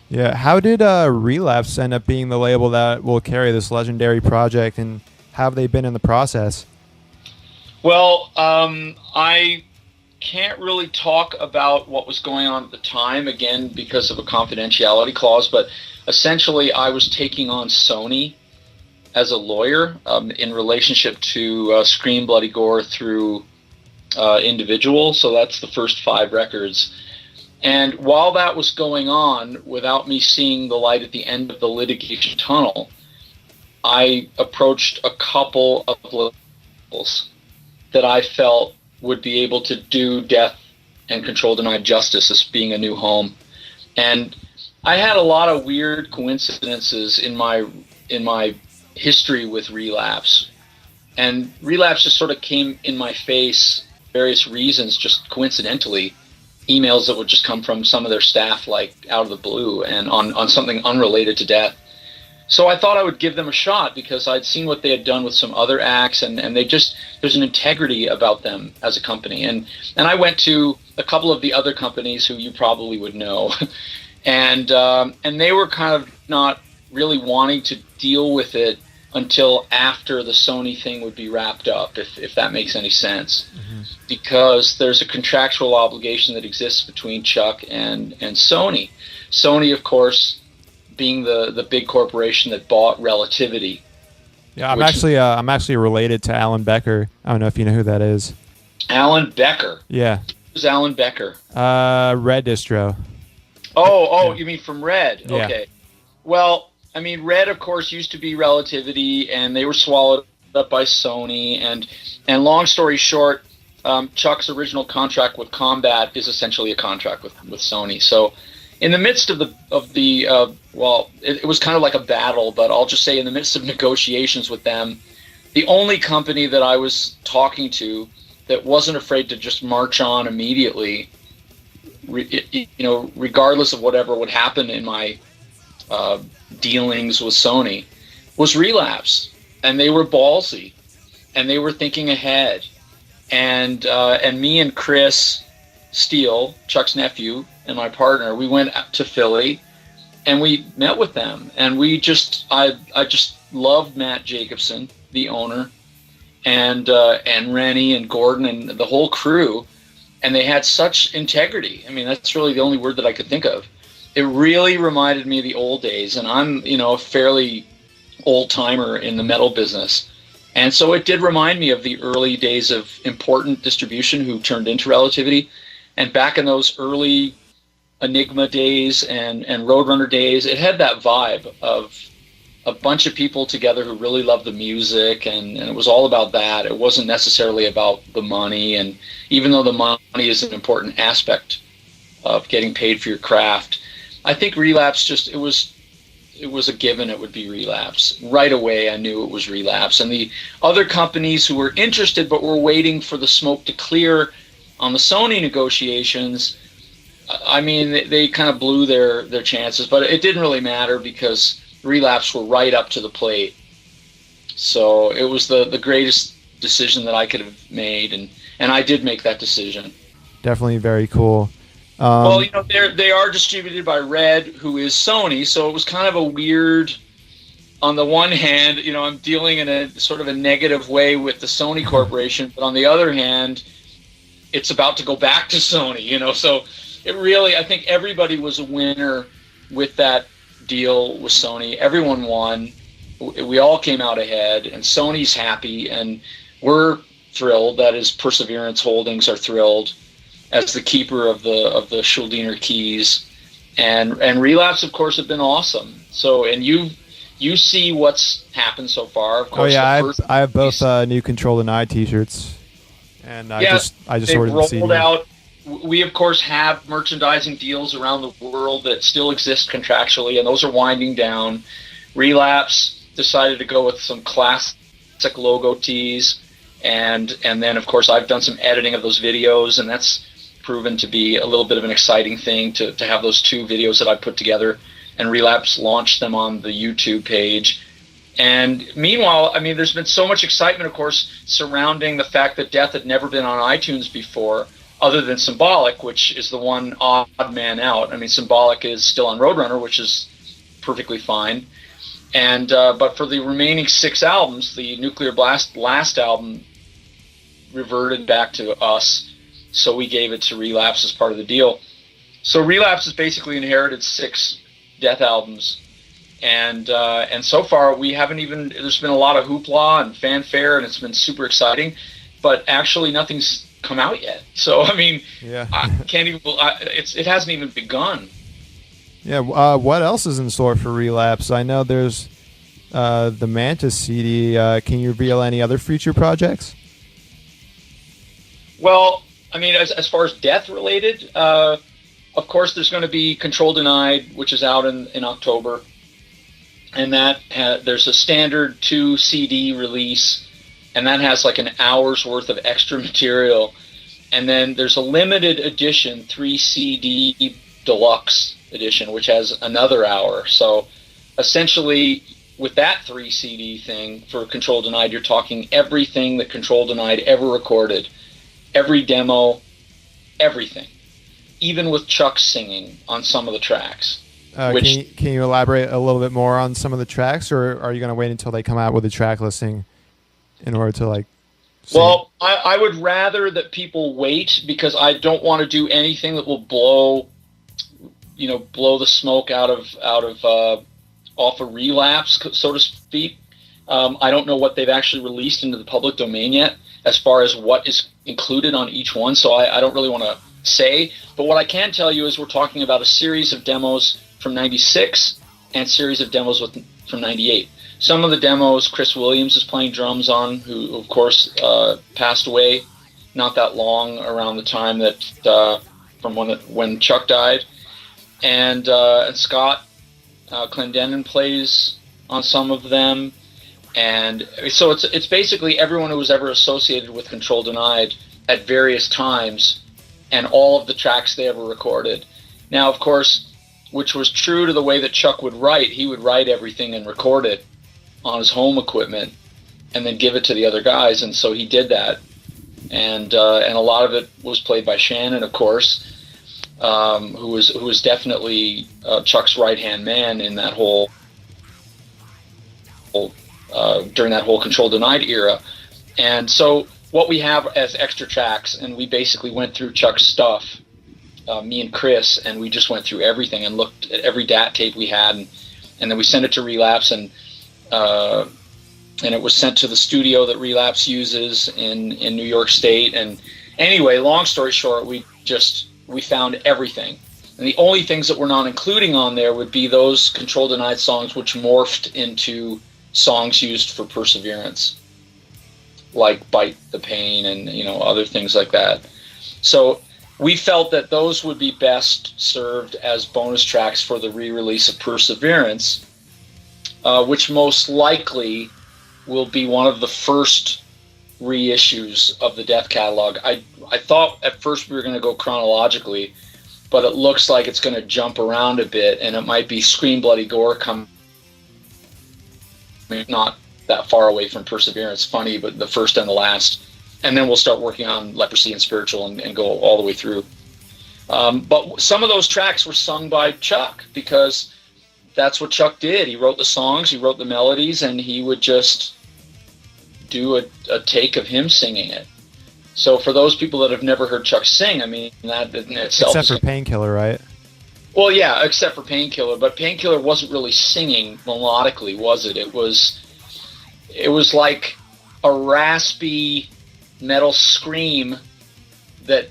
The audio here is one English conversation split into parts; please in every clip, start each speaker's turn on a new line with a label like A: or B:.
A: Yeah. How did Relapse end up being the label that will carry this legendary project, and how have they been in the process?
B: Well, I can't really talk about what was going on at the time, again, because of a confidentiality clause, but essentially I was taking on Sony as a lawyer in relationship to Scream Bloody Gore through Individual. So that's the first 5 records. And while that was going on, without me seeing the light at the end of the litigation tunnel, I approached a couple of labels that I felt would be able to do Death and Control Denied Justice as being a new home. And I had a lot of weird coincidences in my history with Relapse. And Relapse just sort of came in my face, various reasons, just coincidentally. Emails that would just come from some of their staff, like out of the blue, and on something unrelated to Death. So I thought I would give them a shot because I'd seen what they had done with some other acts, and they just, there's an integrity about them as a company. And I went to a couple of the other companies who you probably would know, and they were kind of not really wanting to deal with it until after the Sony thing would be wrapped up, if that makes any sense. Mm-hmm. Because there's a contractual obligation that exists between Chuck and Sony. Sony, of course, being the big corporation that bought Relativity.
A: Yeah, I'm actually related to Alan Becker. I don't know if you know who that is.
B: Alan Becker?
A: Yeah.
B: Who's Alan Becker?
A: Red Distro.
B: Oh,
A: yeah.
B: You mean from Red?
A: Yeah.
B: Okay. Well, I mean, Red, of course, used to be Relativity, and they were swallowed up by Sony. And long story short, Chuck's original contract with Combat is essentially a contract with Sony. So, in the midst of it was kind of like a battle, but I'll just say in the midst of negotiations with them, the only company that I was talking to that wasn't afraid to just march on immediately, regardless of whatever would happen in my dealings with Sony, was Relapse. And they were ballsy, and they were thinking ahead. And me and Chris Steele, Chuck's nephew, and my partner, we went to Philly, and we met with them. And I just loved Matt Jacobson, the owner, and Rennie and Gordon and the whole crew. And they had such integrity. I mean, that's really the only word that I could think of. It really reminded me of the old days, and I'm, a fairly old timer in the metal business. And so it did remind me of the early days of Important Distribution, who turned into Relativity. And back in those early Enigma days and Roadrunner days, it had that vibe of a bunch of people together who really loved the music, and it was all about that. It wasn't necessarily about the money, and even though the money is an important aspect of getting paid for your craft, I think Relapse it was a given it would be Relapse. Right away I knew it was Relapse. And the other companies who were interested but were waiting for the smoke to clear on the Sony negotiations, I mean, they kind of blew their chances, but it didn't really matter because Relapse were right up to the plate. So it was the greatest decision that I could have made, and I did make that decision.
A: Definitely very cool.
B: Well, they are distributed by Red, who is Sony, so it was kind of a weird, on the one hand, I'm dealing in a sort of a negative way with the Sony Corporation, but on the other hand, it's about to go back to Sony, so it really, I think everybody was a winner with that deal with Sony. Everyone won. We all came out ahead, and Sony's happy, and we're thrilled. That is, Perseverance Holdings are thrilled as the keeper of the Schuldiner keys, and Relapse, of course, have been awesome. So, and you see what's happened so far. Of course,
A: I have both New Control Denied T-shirts, and I just ordered the CD.
B: Out. We, of course, have merchandising deals around the world that still exist contractually, and those are winding down. Relapse decided to go with some classic logo tees, and then, of course, I've done some editing of those videos, and that's proven to be a little bit of an exciting thing to have those 2 videos that I put together, and Relapse launched them on the YouTube page. And meanwhile, I mean, there's been so much excitement, of course, surrounding the fact that Death had never been on iTunes before. other than Symbolic, which is the one odd man out. I mean, Symbolic is still on Roadrunner, which is perfectly fine. And but for the remaining 6 albums, the Nuclear Blast last album reverted back to us, so we gave it to Relapse as part of the deal. So Relapse has basically inherited 6 Death albums, and so far we haven't even. There's been a lot of hoopla and fanfare, and it's been super exciting, but actually nothing's come out yet. So I mean, I can't even. It hasn't even begun.
A: Yeah. What else is in store for Relapse? I know there's the Mantis CD. Can you reveal any other future projects?
B: Well, I mean, as far as Death related, of course, there's going to be Control Denied, which is out in October, and that there's a standard 2 CD release, and that has like an hour's worth of extra material, and then there's a limited edition 3 CD deluxe edition, which has another hour. So essentially, with that 3 CD thing for Control Denied, you're talking everything that Control Denied ever recorded, every demo, everything, even with Chuck singing on some of the tracks.
A: Can you elaborate a little bit more on some of the tracks, or are you going to wait until they come out with a track listing in order to like sing?
B: Well, I would rather that people wait, because I don't want to do anything that will blow the smoke off of Relapse, so to speak. I don't know what they've actually released into the public domain yet as far as what is included on each one, so I don't really want to say. But what I can tell you is we're talking about a series of demos from 96 and a series of demos from 98. Some of the demos Chris Williams is playing drums on, who of course passed away not that long around the time that from when Chuck died, and Scott Clendenin plays on some of them, and so it's basically everyone who was ever associated with Control Denied at various times, and all of the tracks they ever recorded. Now, of course, which was true to the way that Chuck would write, he would write everything and record it on his home equipment and then give it to the other guys, and so he did that, and a lot of it was played by Shannon, of course, who was definitely Chuck's right-hand man in that whole during that whole Control Denied era. And so what we have as extra tracks, and we basically went through Chuck's stuff, me and Chris, and we just went through everything and looked at every DAT tape we had, and then we sent it to Relapse, and it was sent to the studio that Relapse uses in New York State. And anyway, long story short, we found everything. And the only things that we're not including on there would be those Control Denied songs which morphed into songs used for Perseverance, like Bite the Pain and other things like that. So we felt that those would be best served as bonus tracks for the re-release of Perseverance, which most likely will be one of the first reissues of the Death catalog. I thought at first we were going to go chronologically, but it looks like it's going to jump around a bit, and it might be Scream Bloody Gore coming not that far away from Perseverance, funny, but the first and the last. And then we'll start working on Leprosy and Spiritual and go all the way through. But some of those tracks were sung by Chuck, because that's what Chuck did. He wrote the songs, he wrote the melodies, and he would just do a take of him singing it. So for those people that have never heard Chuck sing, I mean, that in itself...
A: Except for Painkiller, right?
B: Well, yeah, except for Painkiller. But Painkiller wasn't really singing melodically, was it? It was like a raspy metal scream that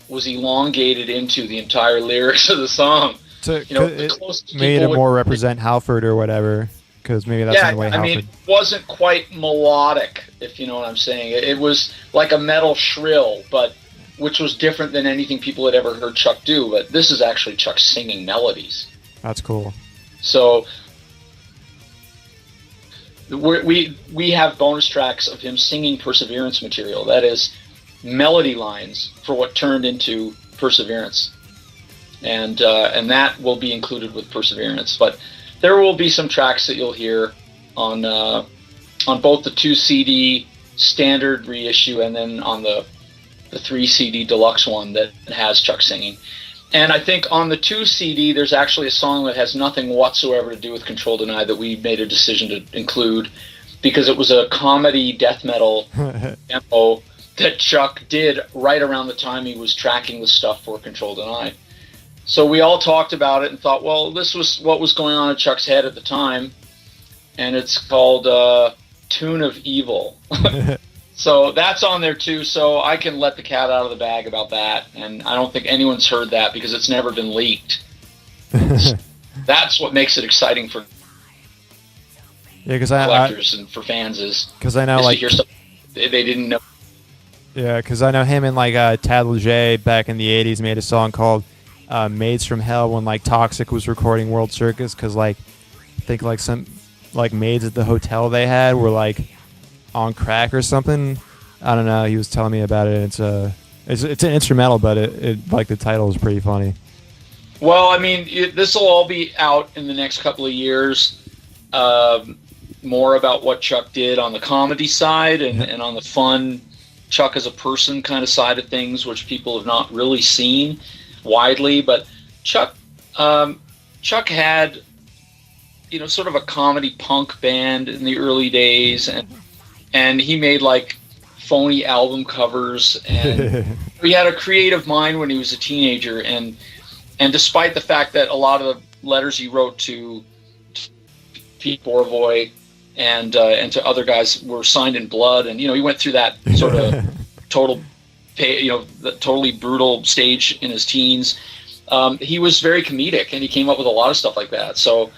B: was elongated into the entire lyrics of the song.
A: So it made it more represent Halford or whatever, because maybe that's the way Halford...
B: I mean, it wasn't quite melodic, if you know what I'm saying. It was like a metal shrill, but which was different than anything people had ever heard Chuck do. But this is actually Chuck singing melodies.
A: That's cool.
B: So we have bonus tracks of him singing Perseverance material. That is melody lines for what turned into Perseverance, and that will be included with Perseverance. But there will be some tracks that you'll hear on both the 2 CD standard reissue and then on the the 3 CD deluxe one that has Chuck singing. And I think on the 2 CD, there's actually a song that has nothing whatsoever to do with Control Denied that we made a decision to include because it was a comedy death metal demo that Chuck did right around the time he was tracking the stuff for Control Denied. So we all talked about it and thought, well, this was what was going on in Chuck's head at the time, and it's called Tune of Evil. So that's on there too, so I can let the cat out of the bag about that, and I don't think anyone's heard that because it's never been leaked. That's what makes it exciting for collectors and for fans is
A: I know,
B: is
A: like,
B: to hear stuff they didn't know.
A: Yeah, because I know him and like Tad Leger back in the 80s made a song called Maids from Hell when like Toxic was recording World Circus, because like I think like some like maids at the hotel they had were like on crack or something. I don't know. He was telling me about it. It's an instrumental, but it like the title is pretty funny.
B: Well, I mean, this will all be out in the next couple of years. More about what Chuck did on the comedy side and on the fun Chuck as a person kind of side of things, which people have not really seen widely. But Chuck had, sort of a comedy punk band in the early days, and he made like phony album covers, and he had a creative mind when he was a teenager, and despite the fact that a lot of the letters he wrote to Pete Bourvoy and to other guys were signed in blood, and he went through that sort of totally brutal stage in his teens. He was very comedic, and he came up with a lot of stuff like that. So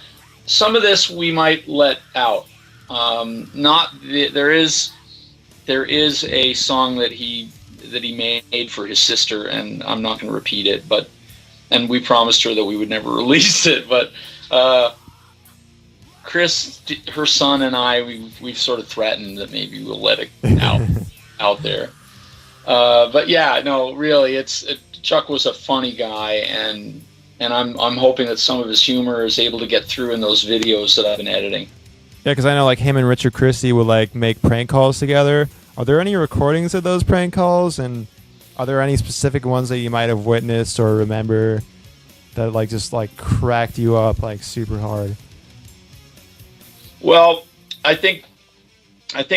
B: some of this we might let out. There is a song that he made for his sister, and I'm not going to repeat it, and we promised her that we would never release it. But Chris, her son, and I, we've sort of threatened that maybe we'll let it out there. But yeah, no, really, Chuck was a funny guy, and I'm hoping that some of his humor is able to get through in those videos that I've been editing.
A: Yeah, because I know like him and Richard Christie would like make prank calls together. Are there any recordings of those prank calls, and are there any specific ones that you might have witnessed or remember that like just like cracked you up like super hard?
B: Well, I think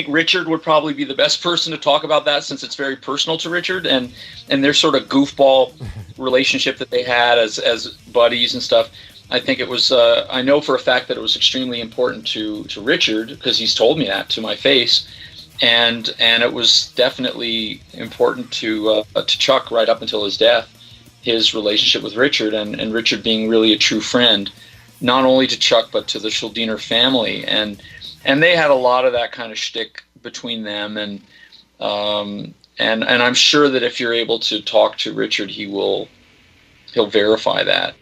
B: Richard would probably be the best person to talk about that, since it's very personal to Richard and their sort of goofball relationship that they had as buddies and stuff. I think it was. I know for a fact that it was extremely important to Richard, because he's told me that to my face, and it was definitely important to Chuck right up until his death. His relationship with Richard, and Richard being really a true friend, not only to Chuck but to the Schuldiner family, and they had a lot of that kind of shtick between them, and I'm sure that if you're able to talk to Richard, he'll verify that.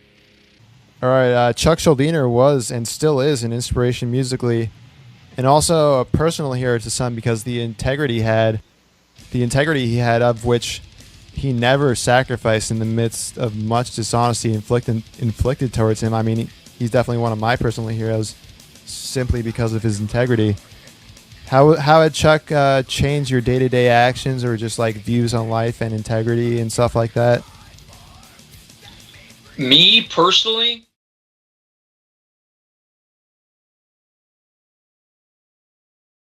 A: All right, Chuck Schuldiner was and still is an inspiration musically, and also a personal hero to some, because the integrity he had, of which he never sacrificed in the midst of much dishonesty inflicted towards him. I mean, he's definitely one of my personal heroes, simply because of his integrity. How had Chuck changed your day-to-day actions, or just like views on life and integrity and stuff like that?
B: Me personally,